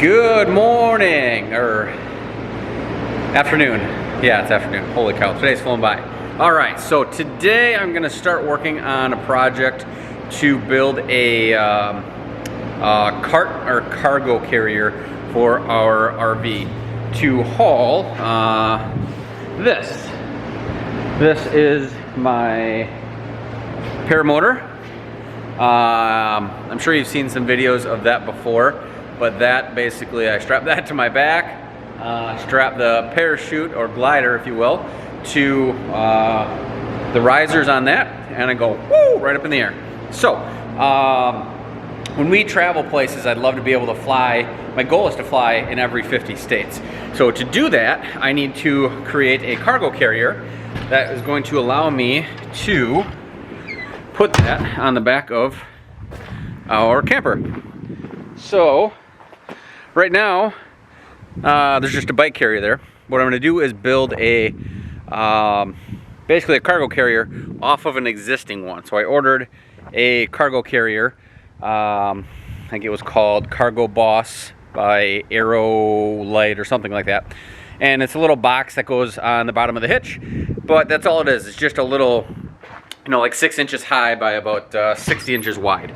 Good morning, or afternoon. Yeah, it's afternoon. Holy cow, today's flown by. All right, so today I'm gonna start working on a project to build a cart or cargo carrier for our RV to haul this. This is my paramotor. I'm sure you've seen some videos of that before, but that basically, I strap that to my back, strap the parachute or glider, if you will, to the risers on that, and I go woo, right up in the air. So when we travel places, I'd love to be able to fly. My goal is to fly in every 50 states. So to do that, I need to create a cargo carrier that is going to allow me to put that on the back of our camper. So right now, there's just a bike carrier there. What I'm gonna do is build a, basically a cargo carrier off of an existing one. So I ordered a cargo carrier, I think it was called Cargo Boss by Aero Light or something like that. And it's a little box that goes on the bottom of the hitch, but that's all it is. It's just a little, you know, like 6 inches high by about 60 inches wide.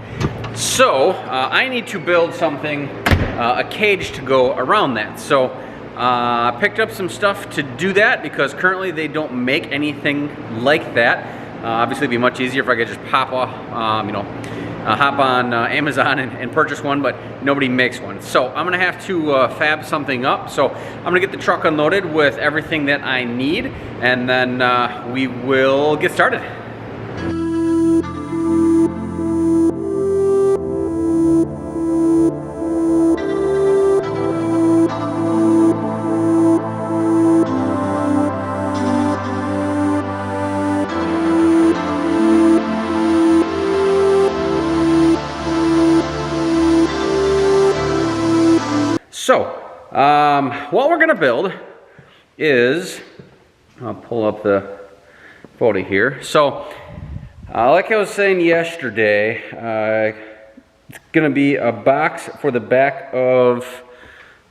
So I need to build something, a cage to go around that. So I picked up some stuff to do that because currently they don't make anything like that. Obviously it'd be much easier if I could just pop off, hop on Amazon and purchase one, but nobody makes one. So I'm gonna have to fab something up. So I'm gonna get the truck unloaded with everything that I need, and then we will get started. So, what we're gonna build is, I'll pull up the photo here. So, like I was saying yesterday, it's gonna be a box for the back of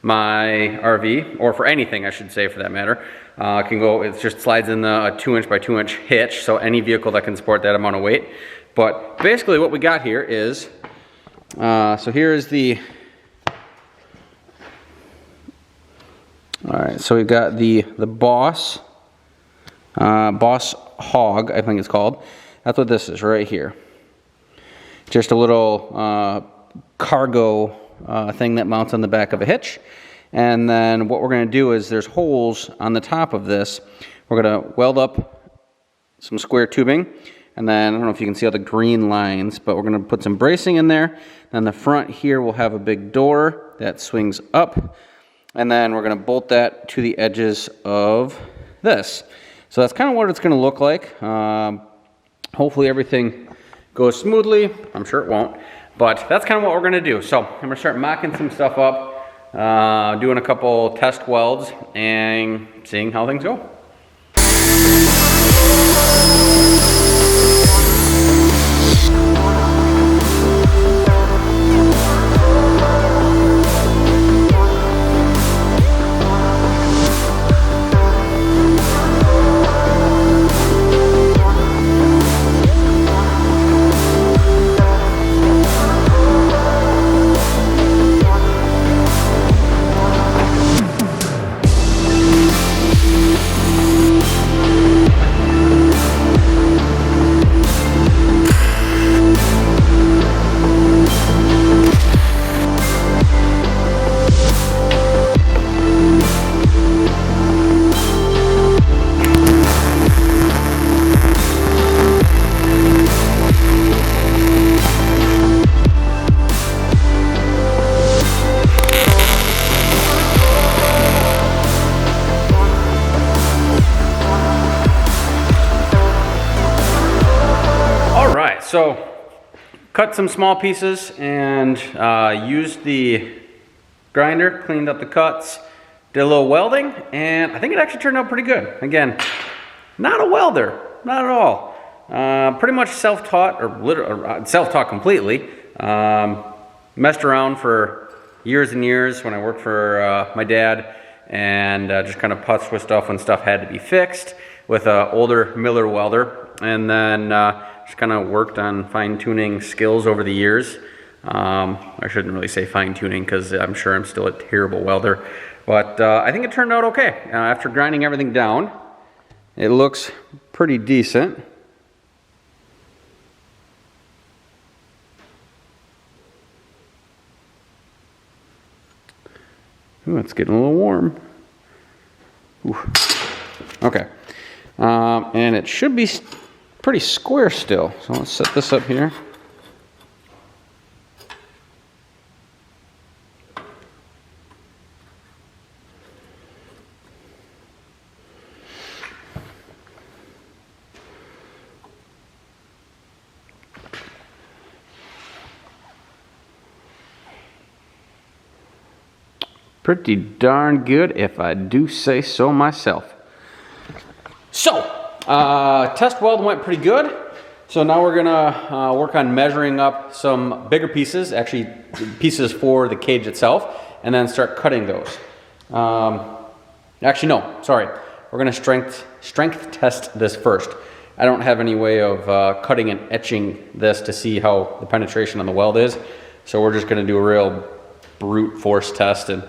my RV, or for anything I should say for that matter. It can go, it just slides in a 2-inch by 2-inch hitch, so any vehicle that can support that amount of weight. But basically what we got here is, so here is the, all right, so we've got the Boss Hog, I think it's called. That's what this is right here. Just a little cargo thing that mounts on the back of a hitch. And then what we're gonna do is there's holes on the top of this. We're gonna weld up some square tubing. And then, I don't know if you can see all the green lines, but we're gonna put some bracing in there. Then the front here will have a big door that swings up. And then we're gonna bolt that to the edges of this. So that's kind of what it's gonna look like. Hopefully everything goes smoothly. I'm sure it won't, but that's kind of what we're gonna do. So I'm gonna start mocking some stuff up, doing a couple test welds and seeing how things go. So cut some small pieces and used the grinder, cleaned up the cuts, did a little welding, and I think it actually turned out pretty good. Again, not a welder, not at all. Pretty much self-taught, or self-taught completely. Messed around for years and years when I worked for my dad, and just kind of putzed with stuff when stuff had to be fixed with an older Miller welder, and then just kind of worked on fine-tuning skills over the years. I shouldn't really say fine-tuning because I'm sure I'm still a terrible welder, but I think it turned out okay. After grinding everything down, it looks pretty decent. Ooh, it's getting a little warm. Ooh. Okay. And it should be pretty square still. So let's set this up here. Pretty darn good, if I do say so myself. So, test weld went pretty good. So now we're gonna work on measuring up some bigger pieces, actually pieces for the cage itself, and then start cutting those. Actually, no, sorry. We're gonna strength test this first. I don't have any way of cutting and etching this to see how the penetration on the weld is. So we're just gonna do a real brute force test and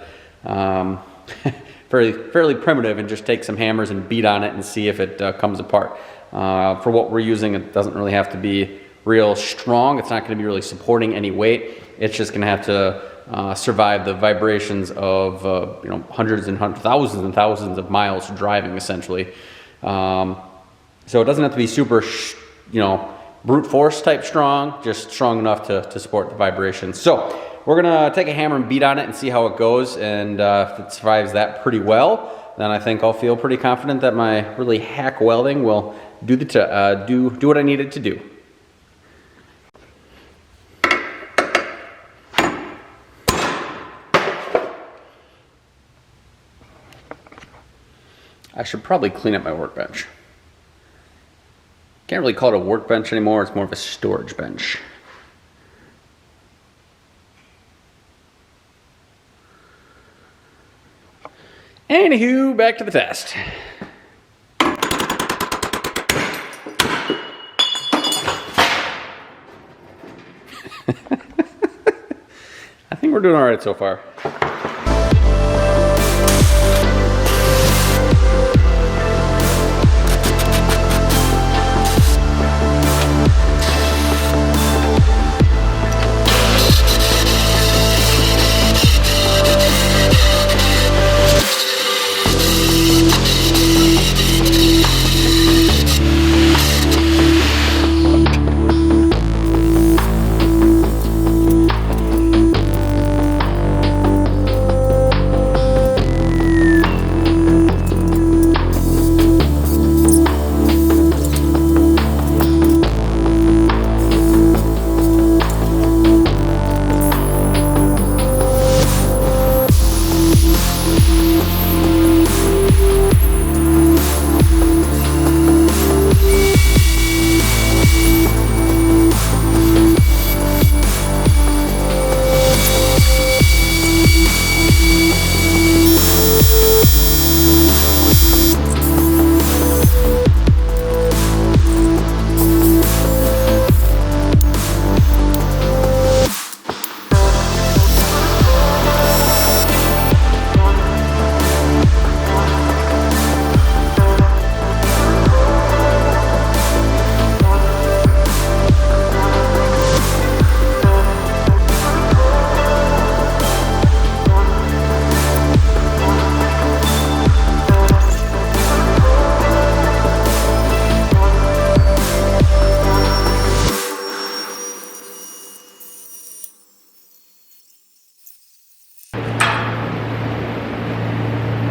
fairly primitive, and just take some hammers and beat on it and see if it comes apart. For what we're using, it doesn't really have to be real strong. It's not going to be really supporting any weight. It's just going to have to survive the vibrations of hundreds and thousands and thousands of miles driving, essentially. So it doesn't have to be super brute force type strong, just strong enough to support the vibrations. So we're gonna take a hammer and beat on it and see how it goes, and if it survives that pretty well, then I think I'll feel pretty confident that my really hack welding will do what I need it to do. I should probably clean up my workbench. Can't really call it a workbench anymore, it's more of a storage bench. Anywho, back to the test. I think we're doing all right so far.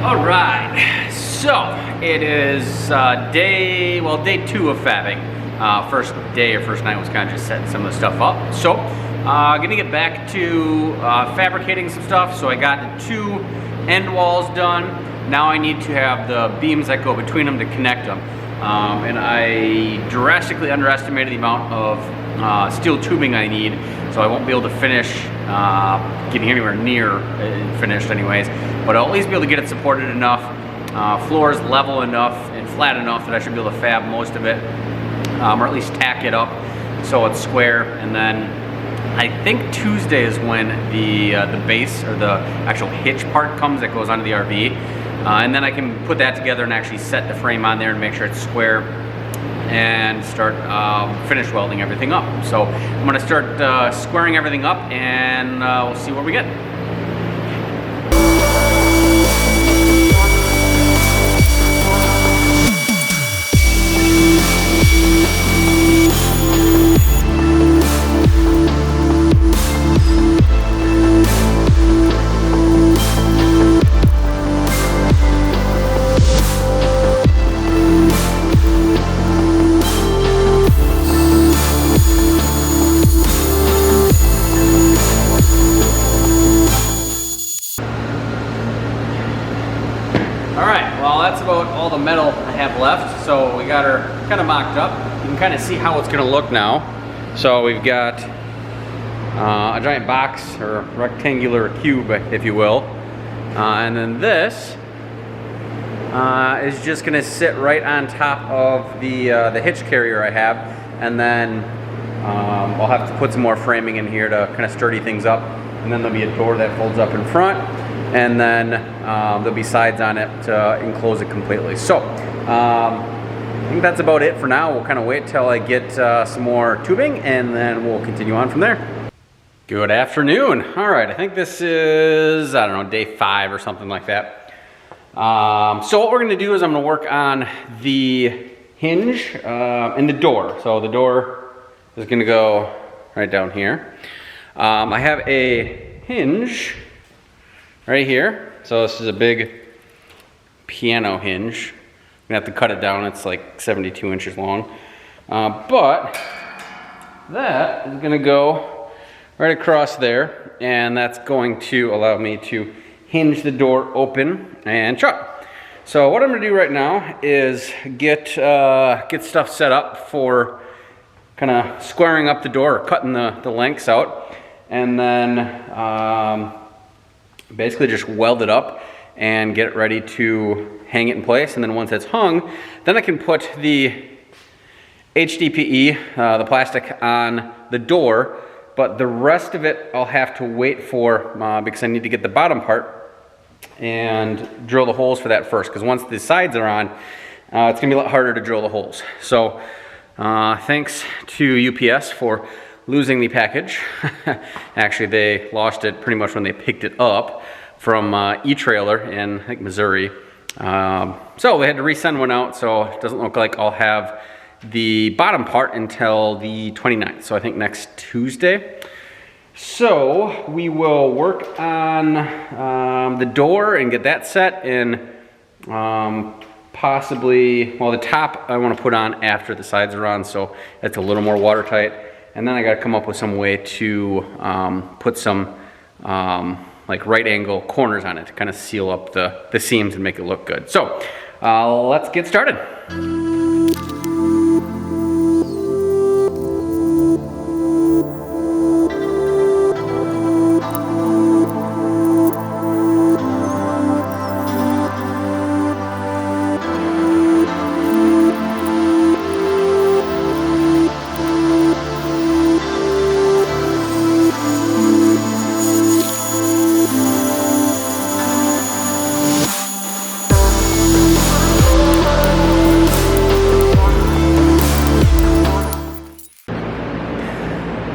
All right, so it is day 2 of fabbing. First day or first night was kind of just setting some of the stuff up. So gonna get back to fabricating some stuff. So I got the 2 end walls done. Now I need to have the beams that go between them to connect them. and I drastically underestimated the amount of steel tubing I need, so I won't be able to finish getting anywhere near finished anyways, but I'll at least be able to get it supported enough, floors level enough and flat enough that I should be able to fab most of it, or at least tack it up so it's square. And then I think Tuesday is when the base or the actual hitch part comes that goes onto the RV, and then I can put that together and actually set the frame on there and make sure it's square and start finish welding everything up. So I'm going to start squaring everything up, and we'll see what we get. That's about all the metal I have left. So we got her kind of mocked up. You can kind of see how it's going to look now. So we've got a giant box, or rectangular cube, if you will. And then this is just going to sit right on top of the hitch carrier I have. And then I'll have to put some more framing in here to kind of sturdy things up. And then there'll be a door that folds up in front. And then there'll be sides on it to enclose it completely. So I think that's about it for now. We'll kind of wait till I get some more tubing, and then we'll continue on from there. Good afternoon. All right, I think this is, I don't know, day 5 or something like that. So what we're going to do is I'm going to work on the hinge and the door. So the door is going to go right down here. I have a hinge right here. So this is a big piano hinge. I'm gonna have to cut it down. It's like 72 inches long. But that is gonna go right across there, and that's going to allow me to hinge the door open and shut. So what I'm gonna do right now is get stuff set up for kind of squaring up the door, or cutting the lengths out, and then basically just weld it up and get it ready to hang it in place. And then once it's hung, then I can put the HDPE, the plastic, on the door, but the rest of it I'll have to wait for because I need to get the bottom part and drill the holes for that first, because once the sides are on, it's gonna be a lot harder to drill the holes. So thanks to UPS for losing the package. Actually, they lost it pretty much when they picked it up from E-Trailer in, I think, Missouri. So they had to resend one out, so it doesn't look like I'll have the bottom part until the 29th, so I think next Tuesday. So we will work on the door and get that set, and possibly, well, the top I want to put on after the sides are on, so it's a little more watertight. And then I got to come up with some way to put some like right angle corners on it to kind of seal up the seams and make it look good. So let's get started.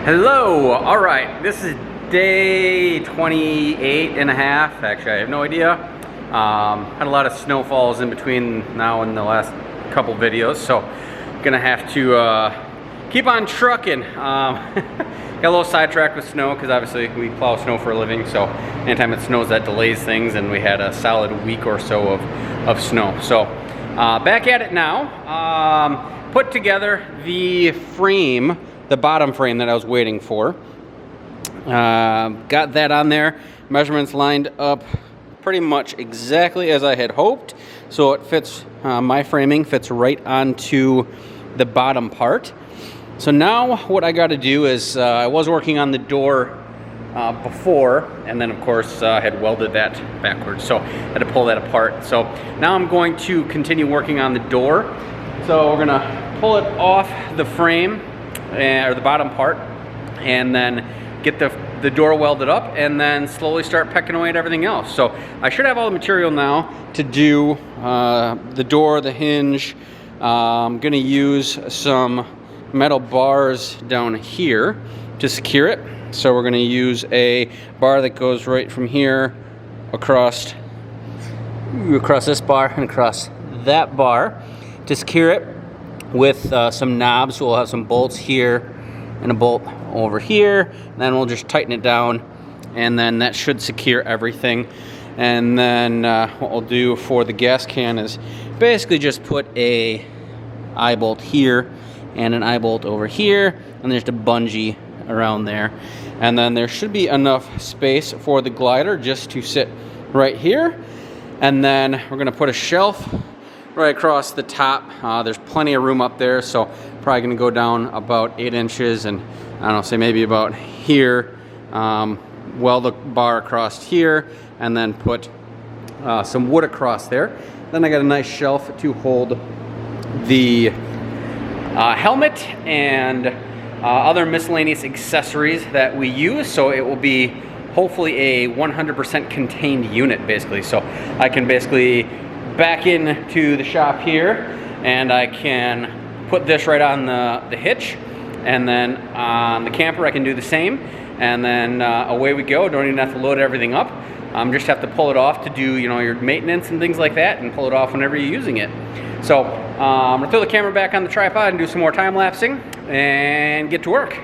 Hello, all right, this is day 28 and a half. Actually, I have no idea. Had a lot of snowfalls in between now and the last couple videos, so gonna have to keep on trucking. Got a little sidetracked with snow because obviously we plow snow for a living, so anytime it snows that delays things, and we had a solid week or so of snow. So back at it now. Put together the frame, the bottom frame that I was waiting for. Got that on there. Measurements lined up pretty much exactly as I had hoped, so it fits my framing fits right onto the bottom part. So now what I got to do is, I was working on the door before, and then of course I had welded that backwards, so I had to pull that apart. So now I'm going to continue working on the door. So we're gonna pull it off the frame, or the bottom part, and then get the door welded up, and then slowly start pecking away at everything else. So I should have all the material now to do the door, the hinge. I'm gonna use some metal bars down here to secure it. So we're gonna use a bar that goes right from here across this bar and across that bar to secure it with some knobs. We'll have some bolts here and a bolt over here, and then we'll just tighten it down, and then that should secure everything. And then what we'll do for the gas can is basically just put a eye bolt here and an eye bolt over here, and there's a bungee around there. And then there should be enough space for the glider just to sit right here. And then we're gonna put a shelf right across the top. There's plenty of room up there, so probably gonna go down about 8 inches, and I don't know, say maybe about here. Weld the bar across here, and then put some wood across there. Then I got a nice shelf to hold the helmet and other miscellaneous accessories that we use, so it will be hopefully a 100% contained unit basically. So I can basically back into the shop here, and I can put this right on the hitch, and then on the camper I can do the same, and then away we go. Don't even have to load everything up. Just have to pull it off to do, you know, your maintenance and things like that, and pull it off whenever you're using it. So I'm gonna throw the camera back on the tripod and do some more time lapsing and get to work.